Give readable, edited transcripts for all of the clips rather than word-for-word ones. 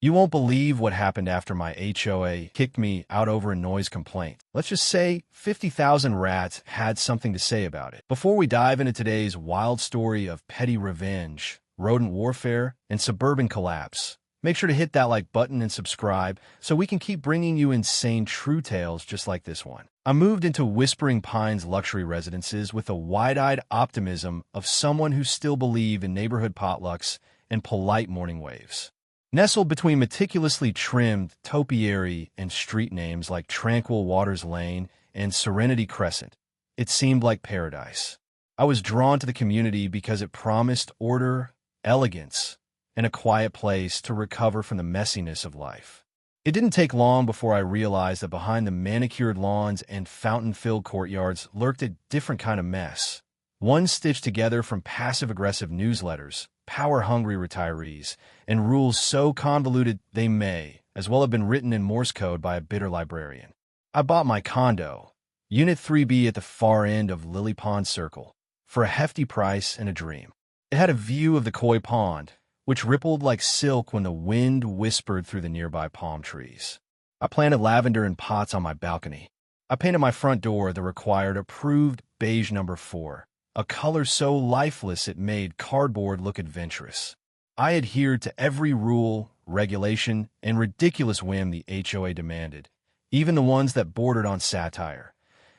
You won't believe what happened after my HOA kicked me out over a noise complaint. Let's just say 50,000 rats had something to say about it. Before we dive into today's wild story of petty revenge, rodent warfare, and suburban collapse, make sure to hit that like button and subscribe so we can keep bringing you insane true tales just like this one. I moved into Whispering Pines luxury residences with the wide-eyed optimism of someone who still believes in neighborhood potlucks and polite morning waves. Nestled between meticulously trimmed topiary and street names like Tranquil Waters Lane and Serenity Crescent, it seemed like paradise. I was drawn to the community because it promised order, elegance, and a quiet place to recover from the messiness of life. It didn't take long before I realized that behind the manicured lawns and fountain-filled courtyards lurked a different kind of mess, one stitched together from passive-aggressive newsletters, power-hungry retirees, and rules so convoluted they may as well have been written in Morse code by a bitter librarian. I bought my condo, Unit 3B at the far end of Lily Pond Circle, for a hefty price and a dream. It had a view of the koi pond, which rippled like silk when the wind whispered through the nearby palm trees. I planted lavender in pots on my balcony. I painted my front door the required approved beige number 4, a color so lifeless it made cardboard look adventurous. I adhered to every rule, regulation, and ridiculous whim the HOA demanded, even the ones that bordered on satire.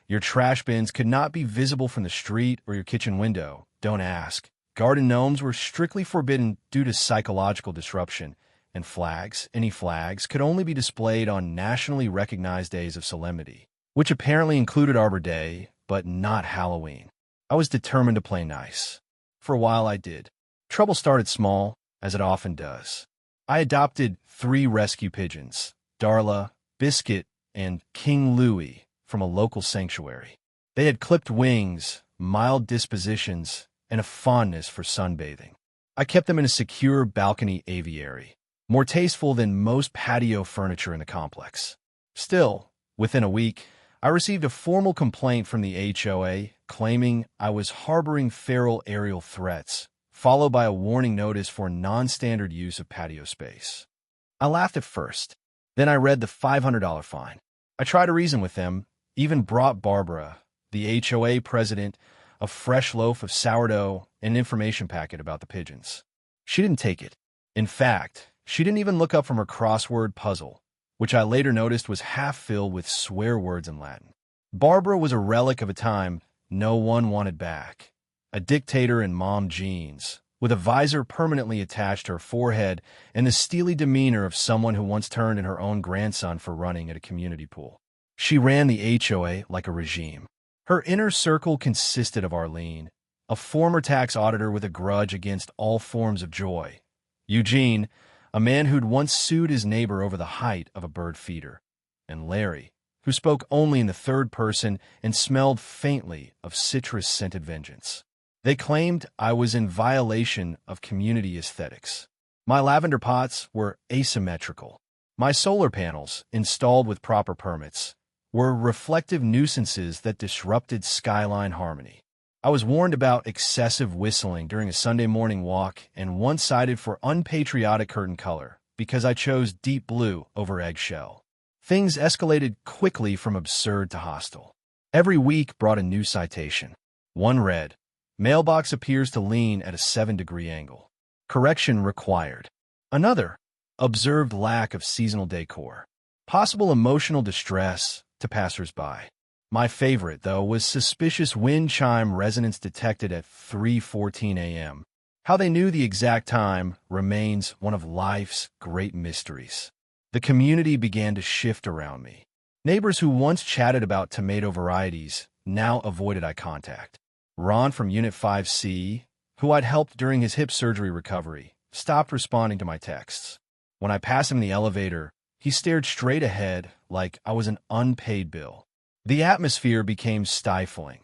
Your trash bins could not be visible from the street or your kitchen window. Don't ask. Garden gnomes were strictly forbidden due to psychological disruption, and any flags, could only be displayed on nationally recognized days of solemnity, which apparently included Arbor Day, but not Halloween. I was determined to play nice. For a while I did. Trouble started small, as it often does. I adopted 3 rescue pigeons, Darla, Biscuit, and King Louie, from a local sanctuary. They had clipped wings, mild dispositions, and a fondness for sunbathing. I kept them in a secure balcony aviary, more tasteful than most patio furniture in the complex. Still, within a week, I received a formal complaint from the HOA claiming I was harboring feral aerial threats, followed by a warning notice for non-standard use of patio space. I laughed at first. Then I read the $500 fine. I tried to reason with them, even brought Barbara, the HOA president, a fresh loaf of sourdough and an information packet about the pigeons. She didn't take it. In fact, she didn't even look up from her crossword puzzle, which I later noticed was half filled with swear words in Latin. Barbara was a relic of a time no one wanted back, a dictator in mom jeans, with a visor permanently attached to her forehead and the steely demeanor of someone who once turned in her own grandson for running at a community pool. She ran the HOA like a regime. Her inner circle consisted of Arlene, a former tax auditor with a grudge against all forms of joy, Eugene, a man who'd once sued his neighbor over the height of a bird feeder, and Larry, who spoke only in the third person and smelled faintly of citrus-scented vengeance. They claimed I was in violation of community aesthetics. My lavender pots were asymmetrical. My solar panels, installed with proper permits, were reflective nuisances that disrupted skyline harmony. I was warned about excessive whistling during a Sunday morning walk and once cited for unpatriotic curtain color because I chose deep blue over eggshell. Things escalated quickly from absurd to hostile. Every week brought a new citation. One read, "Mailbox appears to lean at a 7-degree angle. Correction required." Another, "Observed lack of seasonal decor. Possible emotional distress to passers-by." My favorite, though, was suspicious wind chime resonance detected at 3:14 a.m. How they knew the exact time remains one of life's great mysteries. The community began to shift around me. Neighbors who once chatted about tomato varieties now avoided eye contact. Ron from Unit 5C, who I'd helped during his hip surgery recovery, stopped responding to my texts. When I passed him in the elevator, he stared straight ahead like I was an unpaid bill. The atmosphere became stifling,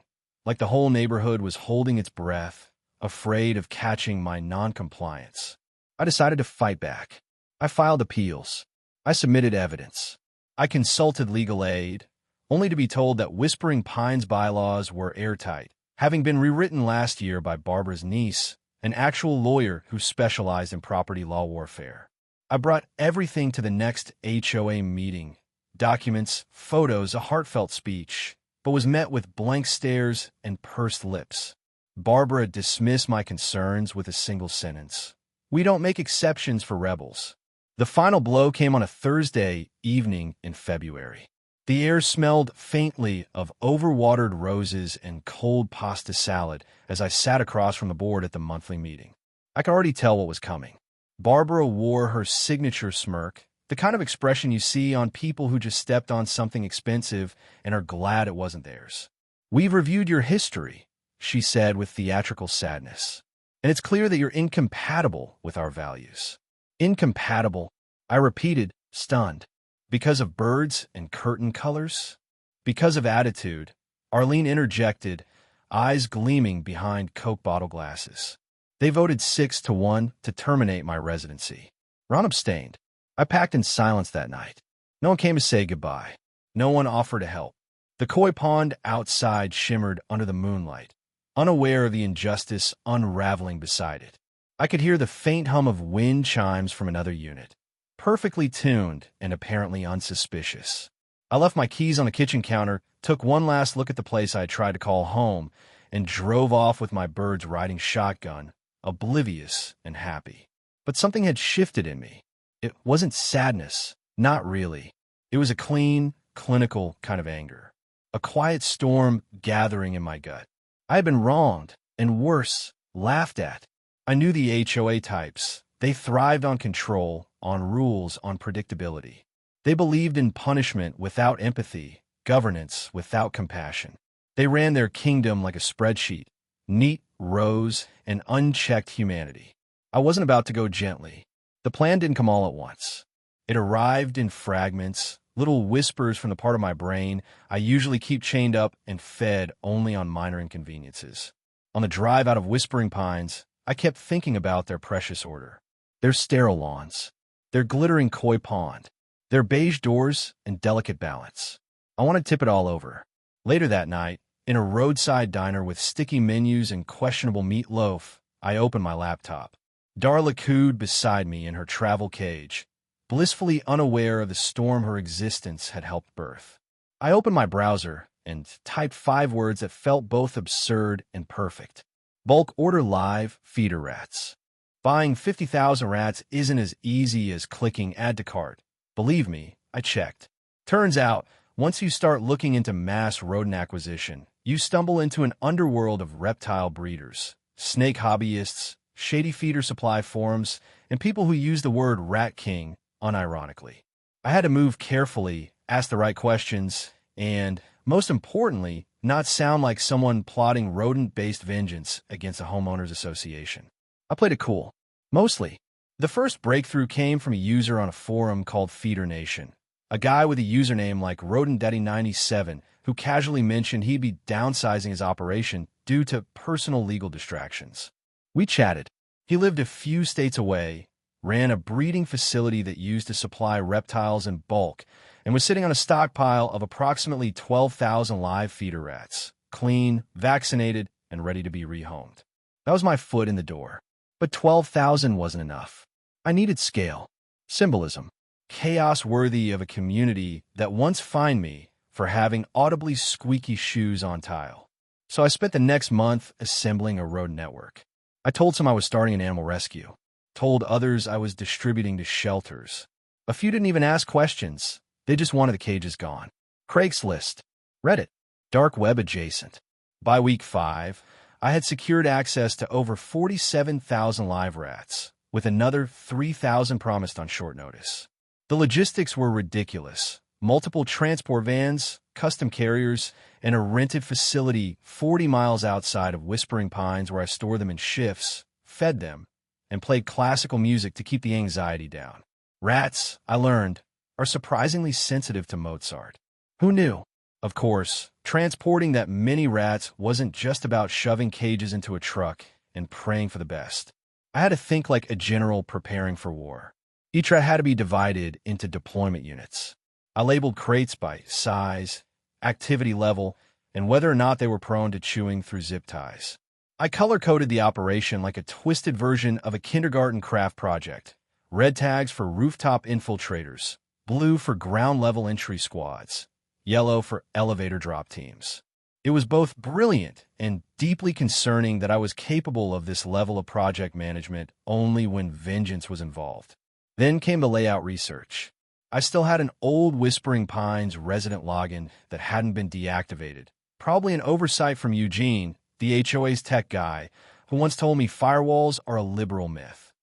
like the whole neighborhood was holding its breath, afraid of catching my noncompliance. I decided to fight back. I filed appeals. I submitted evidence. I consulted legal aid, only to be told that Whispering Pines bylaws were airtight, having been rewritten last year by Barbara's niece, an actual lawyer who specialized in property law warfare. I brought everything to the next HOA meeting: documents, photos, a heartfelt speech, but was met with blank stares and pursed lips. Barbara dismissed my concerns with a single sentence: "We don't make exceptions for rebels." The final blow came on a Thursday evening in February. The air smelled faintly of overwatered roses and cold pasta salad as I sat across from the board at the monthly meeting. I could already tell what was coming. Barbara wore her signature smirk, the kind of expression you see on people who just stepped on something expensive and are glad it wasn't theirs. "We've reviewed your history," she said with theatrical sadness, "and it's clear that you're incompatible with our values." Incompatible, I repeated, stunned. Because of birds and curtain colors? Because of attitude, Arlene interjected, eyes gleaming behind Coke bottle glasses. They voted 6-1 to terminate my residency. Ron abstained. I packed in silence that night. No one came to say goodbye. No one offered to help. The koi pond outside shimmered under the moonlight, unaware of the injustice unraveling beside it. I could hear the faint hum of wind chimes from another unit, perfectly tuned and apparently unsuspicious. I left my keys on the kitchen counter, took one last look at the place I had tried to call home, and drove off with my birds riding shotgun, oblivious and happy. But something had shifted in me. It wasn't sadness, not really. It was a clean, clinical kind of anger. A quiet storm gathering in my gut. I had been wronged, and worse, laughed at. I knew the HOA types. They thrived on control, on rules, on predictability. They believed in punishment without empathy, governance without compassion. They ran their kingdom like a spreadsheet, neat rows and unchecked humanity. I wasn't about to go gently. The plan didn't come all at once. It arrived in fragments, little whispers from the part of my brain I usually keep chained up and fed only on minor inconveniences. On the drive out of Whispering Pines, I kept thinking about their precious order, their sterile lawns, their glittering koi pond, their beige doors and delicate balance. I want to tip it all over. Later that night, in a roadside diner with sticky menus and questionable meatloaf, I opened my laptop. Darla cooed beside me in her travel cage, blissfully unaware of the storm her existence had helped birth. I opened my browser and typed 5 words that felt both absurd and perfect. Bulk order live feeder rats. Buying 50,000 rats isn't as easy as clicking add to cart. Believe me, I checked. Turns out, once you start looking into mass rodent acquisition, you stumble into an underworld of reptile breeders, snake hobbyists, shady feeder supply forums, and people who use the word rat king unironically. I had to move carefully, ask the right questions, and, most importantly, not sound like someone plotting rodent-based vengeance against a homeowners association. I played it cool. Mostly. The first breakthrough came from a user on a forum called Feeder Nation, a guy with a username like RodentDaddy97 who casually mentioned he'd be downsizing his operation due to personal legal distractions. We chatted. He lived a few states away, ran a breeding facility that used to supply reptiles in bulk, and was sitting on a stockpile of approximately 12,000 live feeder rats, clean, vaccinated, and ready to be rehomed. That was my foot in the door. But 12,000 wasn't enough. I needed scale, symbolism, chaos worthy of a community that once fined me for having audibly squeaky shoes on tile. So I spent the next month assembling a rodent network. I told some I was starting an animal rescue, told others I was distributing to shelters. A few didn't even ask questions. They just wanted the cages gone. Craigslist, Reddit, dark web adjacent. By week 5, I had secured access to over 47,000 live rats, with another 3,000 promised on short notice. The logistics were ridiculous. Multiple transport vans, custom carriers, and a rented facility 40 miles outside of Whispering Pines where I stored them in shifts, fed them, and played classical music to keep the anxiety down. Rats, I learned, are surprisingly sensitive to Mozart. Who knew? Of course, transporting that many rats wasn't just about shoving cages into a truck and praying for the best. I had to think like a general preparing for war. Each rat had to be divided into deployment units. I labeled crates by size, activity level, and whether or not they were prone to chewing through zip ties. I color-coded the operation like a twisted version of a kindergarten craft project, red tags for rooftop infiltrators, blue for ground-level entry squads, yellow for elevator drop teams. It was both brilliant and deeply concerning that I was capable of this level of project management only when vengeance was involved. Then came the layout research. I still had an old Whispering Pines resident login that hadn't been deactivated, probably an oversight from Eugene, the HOA's tech guy, who once told me firewalls are a liberal myth.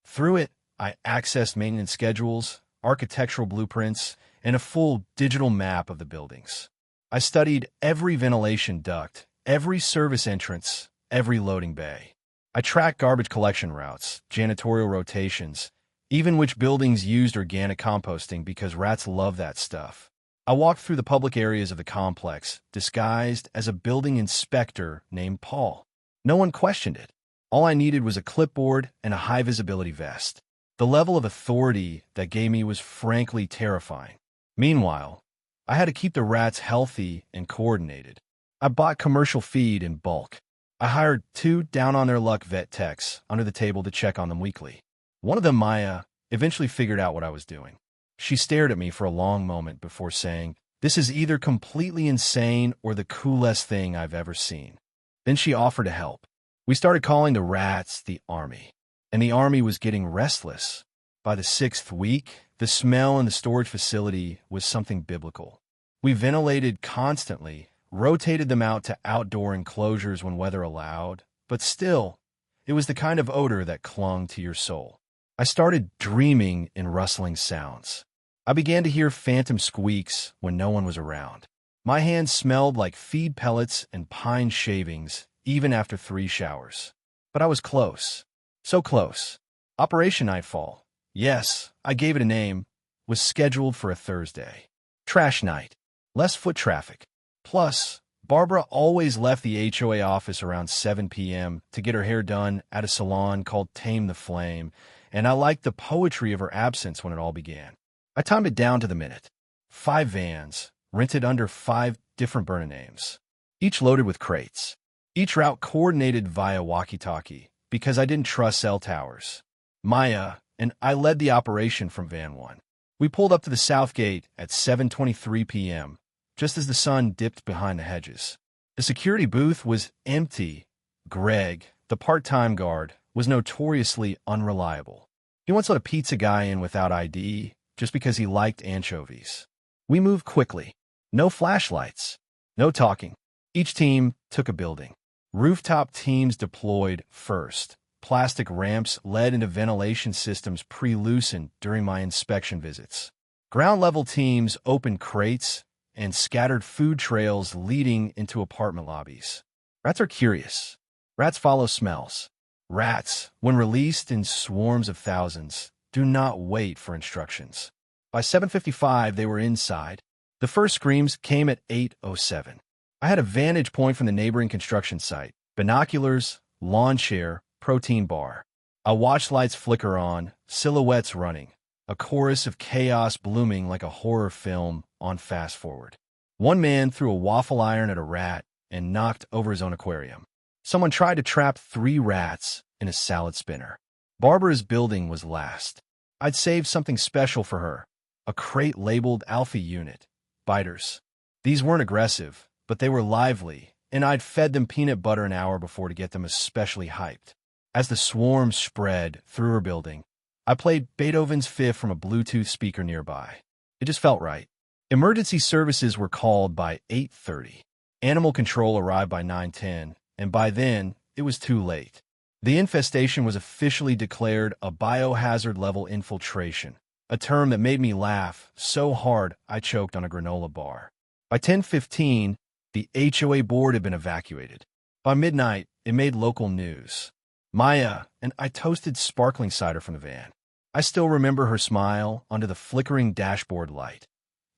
Through it, I accessed maintenance schedules, architectural blueprints, and a full digital map of the buildings. I studied every ventilation duct, every service entrance, every loading bay. I tracked garbage collection routes, janitorial rotations, even which buildings used organic composting because rats love that stuff. I walked through the public areas of the complex, disguised as a building inspector named Paul. No one questioned it. All I needed was a clipboard and a high-visibility vest. The level of authority that gave me was frankly terrifying. Meanwhile, I had to keep the rats healthy and coordinated. I bought commercial feed in bulk. I hired 2 down-on-their-luck vet techs under the table to check on them weekly. One of them, Maya, eventually figured out what I was doing. She stared at me for a long moment before saying, "This is either completely insane or the coolest thing I've ever seen." Then she offered to help. We started calling the rats the army, and the army was getting restless. By the 6th week, the smell in the storage facility was something biblical. We ventilated constantly, rotated them out to outdoor enclosures when weather allowed, but still, it was the kind of odor that clung to your soul. I started dreaming in rustling sounds. I began to hear phantom squeaks when no one was around. My hands smelled like feed pellets and pine shavings, even after 3 showers. But I was close. So close. Operation Nightfall, yes, I gave it a name, was scheduled for a Thursday. Trash night. Less foot traffic. Plus, Barbara always left the HOA office around 7 p.m. to get her hair done at a salon called Tame the Flame, and I liked the poetry of her absence when it all began. I timed it down to the minute. 5 vans, rented under 5 different burner names, each loaded with crates. Each route coordinated via walkie-talkie, because I didn't trust cell towers. Maya and I led the operation from Van 1. We pulled up to the south gate at 7:23 p.m., just as the sun dipped behind the hedges. The security booth was empty. Greg, the part-time guard, was notoriously unreliable. He once let a pizza guy in without ID, just because he liked anchovies. We moved quickly. No flashlights. No talking. Each team took a building. Rooftop teams deployed first. Plastic ramps led into ventilation systems pre-loosened during my inspection visits. Ground-level teams opened crates and scattered food trails leading into apartment lobbies. Rats are curious. Rats follow smells. Rats, when released in swarms of thousands, do not wait for instructions. By 7:55, they were inside. The first screams came at 8:07. I had a vantage point from the neighboring construction site. Binoculars, lawn chair, protein bar. I watched lights flicker on, silhouettes running, a chorus of chaos blooming like a horror film on fast forward. One man threw a waffle iron at a rat and knocked over his own aquarium. Someone tried to trap 3 rats in a salad spinner. Barbara's building was last. I'd saved something special for her, a crate labeled Alpha Unit, biters. These weren't aggressive, but they were lively, and I'd fed them peanut butter an hour before to get them especially hyped. As the swarm spread through her building, I played Beethoven's Fifth from a Bluetooth speaker nearby. It just felt right. Emergency services were called by 8:30. Animal control arrived by 9:10, and by then, it was too late. The infestation was officially declared a biohazard-level infiltration, a term that made me laugh so hard I choked on a granola bar. By 10:15, the HOA board had been evacuated. By midnight, it made local news. Maya and I toasted sparkling cider from the van. I still remember her smile under the flickering dashboard light.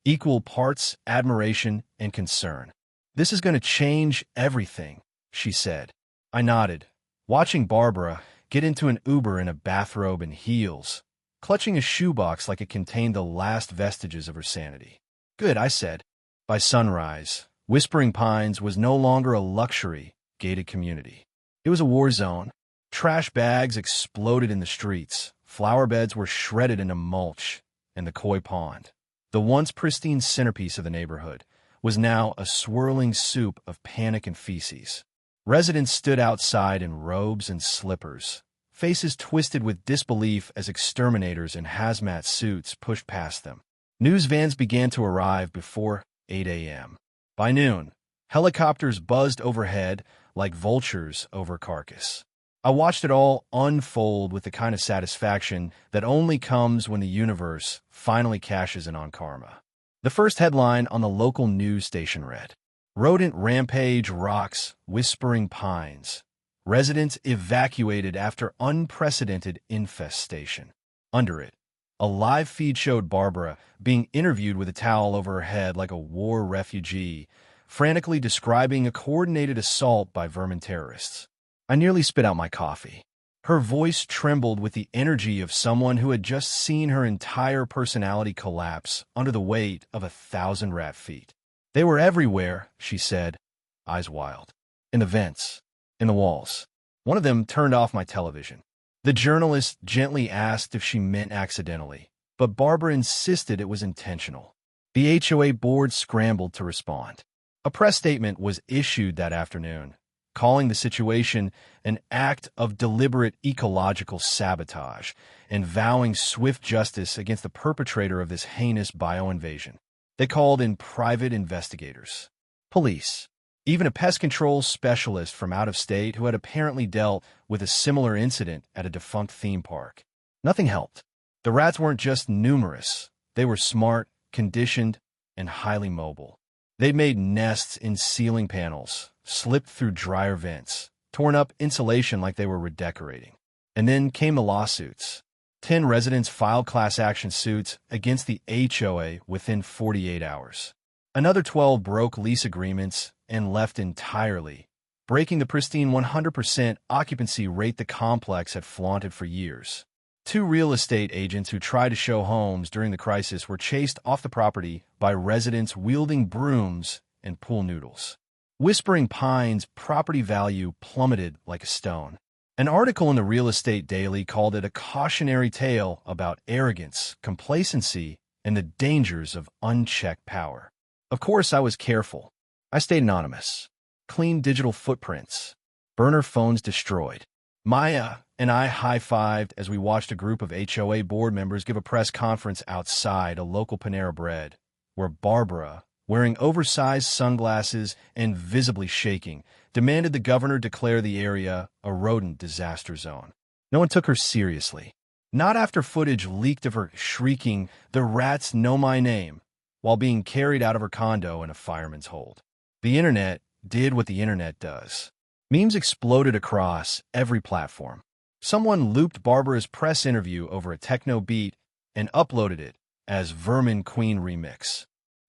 Equal parts admiration and concern. "This is going to change everything," she said. I nodded, watching Barbara get into an Uber in a bathrobe and heels, clutching a shoebox like it contained the last vestiges of her sanity. "Good," I said. By sunrise, Whispering Pines was no longer a luxury, gated community. It was a war zone. Trash bags exploded in the streets, flower beds were shredded into mulch, and the koi pond, the once pristine centerpiece of the neighborhood, was now a swirling soup of panic and feces. Residents stood outside in robes and slippers, faces twisted with disbelief as exterminators in hazmat suits pushed past them. News vans began to arrive before 8 a.m. By noon, helicopters buzzed overhead like vultures over a carcass. I watched it all unfold with the kind of satisfaction that only comes when the universe finally cashes in on karma. The first headline on the local news station read, "Rodent Rampage Rocks Whispering Pines. Residents Evacuated After Unprecedented Infestation." Under it, a live feed showed Barbara being interviewed with a towel over her head like a war refugee, frantically describing a coordinated assault by vermin terrorists. I nearly spit out my coffee. Her voice trembled with the energy of someone who had just seen her entire personality collapse under the weight of 1,000 rat feet. "They were everywhere," she said, eyes wild. "In the vents. In the walls." One of them turned off my television. The journalist gently asked if she meant accidentally, but Barbara insisted it was intentional. The HOA board scrambled to respond. A press statement was issued that afternoon, calling the situation an act of deliberate ecological sabotage and vowing swift justice against the perpetrator of this heinous bioinvasion. They called in private investigators, police, even a pest control specialist from out of state who had apparently dealt with a similar incident at a defunct theme park. Nothing helped. The rats weren't just numerous. They were smart, conditioned, and highly mobile. They made nests in ceiling panels, slipped through dryer vents, torn up insulation like they were redecorating. And then came the lawsuits. 10 residents filed class action suits against the HOA within 48 hours. Another 12 broke lease agreements and left entirely, breaking the pristine 100% occupancy rate the complex had flaunted for years. 2 real estate agents who tried to show homes during the crisis were chased off the property by residents wielding brooms and pool noodles. Whispering Pines' property value plummeted like a stone. An article in the Real Estate Daily called it a cautionary tale about arrogance, complacency, and the dangers of unchecked power. Of course, I was careful. I stayed anonymous. Clean digital footprints. Burner phones destroyed. Maya and I high-fived as we watched a group of HOA board members give a press conference outside a local Panera Bread, where Barbara, wearing oversized sunglasses and visibly shaking, demanded the governor declare the area a rodent disaster zone. No one took her seriously. Not after footage leaked of her shrieking, "The rats know my name," while being carried out of her condo in a fireman's hold. The internet did what the internet does. Memes exploded across every platform. Someone looped Barbara's press interview over a techno beat and uploaded it as Vermin Queen Remix.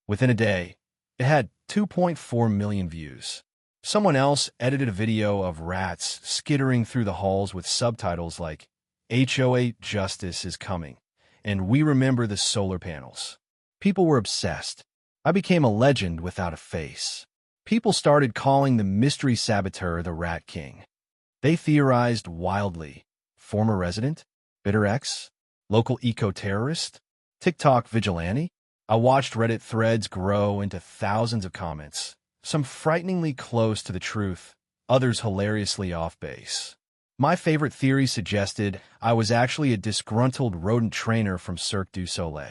Within a day, it had 2.4 million views. Someone else edited a video of rats skittering through the halls with subtitles like, "HOA Justice is Coming," and "We Remember the Solar Panels." People were obsessed. I became a legend without a face. People started calling the mystery saboteur the Rat King. They theorized wildly. Former resident? Bitter ex? Local eco-terrorist? TikTok vigilante? I watched Reddit threads grow into thousands of comments, some frighteningly close to the truth, others hilariously off base. My favorite theory suggested I was actually a disgruntled rodent trainer from Cirque du Soleil.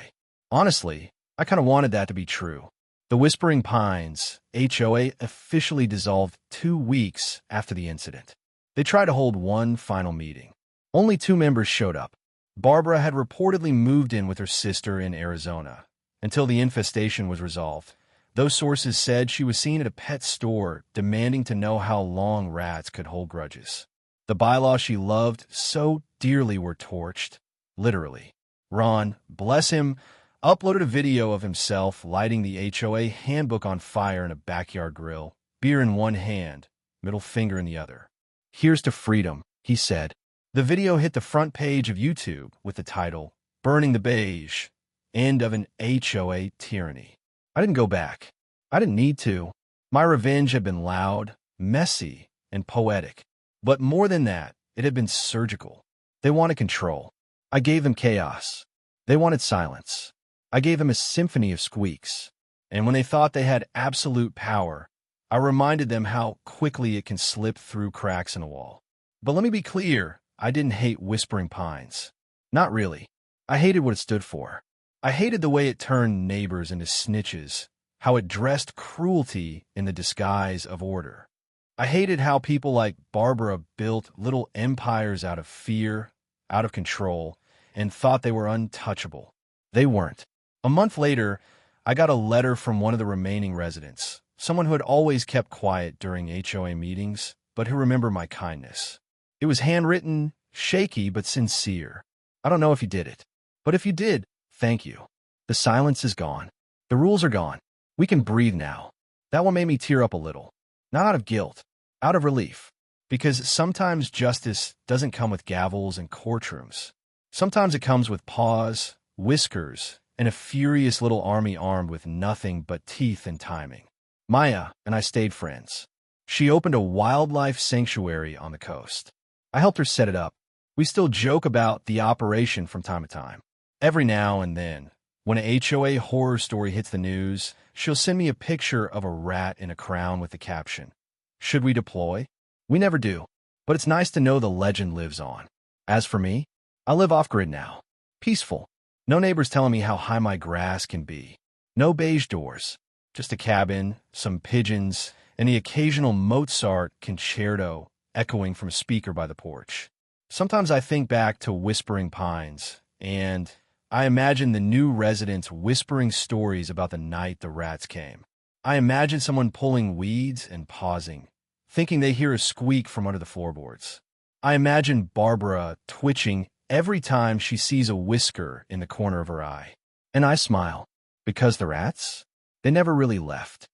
Honestly, I kind of wanted that to be true. The Whispering Pines HOA officially dissolved 2 weeks after the incident. They tried to hold one final meeting. Only 2 members showed up. Barbara had reportedly moved in with her sister in Arizona. Until the infestation was resolved, those sources said she was seen at a pet store demanding to know how long rats could hold grudges. The bylaws she loved so dearly were torched, literally. Ron, bless him, uploaded a video of himself lighting the HOA handbook on fire in a backyard grill, beer in one hand, middle finger in the other. "Here's to freedom," he said. The video hit the front page of YouTube with the title, "Burning the Beige, End of an HOA Tyranny." I didn't go back. I didn't need to. My revenge had been loud, messy, and poetic. But more than that, it had been surgical. They wanted control. I gave them chaos. They wanted silence. I gave them a symphony of squeaks. And when they thought they had absolute power, I reminded them how quickly it can slip through cracks in a wall. But let me be clear, I didn't hate Whispering Pines. Not really. I hated what it stood for. I hated the way it turned neighbors into snitches, how it dressed cruelty in the disguise of order. I hated how people like Barbara built little empires out of fear, out of control, and thought they were untouchable. They weren't. A month later, I got a letter from one of the remaining residents, someone who had always kept quiet during HOA meetings, but who remembered my kindness. It was handwritten, shaky, but sincere. I don't know if you did it, but if you did, thank you. The silence is gone. The rules are gone. We can breathe now. That one made me tear up a little. Not out of guilt, out of relief. Because sometimes justice doesn't come with gavels and courtrooms. Sometimes it comes with paws, whiskers, and a furious little army armed with nothing but teeth and timing. Maya and I stayed friends. She opened a wildlife sanctuary on the coast. I helped her set it up. We still joke about the operation from time to time. Every now and then, when an HOA horror story hits the news, she'll send me a picture of a rat in a crown with the caption, "Should we deploy?" We never do, but it's nice to know the legend lives on. As for me, I live off-grid now. Peaceful. No neighbors telling me how high my grass can be. No beige doors. Just a cabin, some pigeons, and the occasional Mozart concerto echoing from a speaker by the porch. Sometimes I think back to Whispering Pines, and I imagine the new residents whispering stories about the night the rats came. I imagine someone pulling weeds and pausing, thinking they hear a squeak from under the floorboards. I imagine Barbara twitching every time she sees a whisker in the corner of her eye. And I smile, because the rats, they never really left.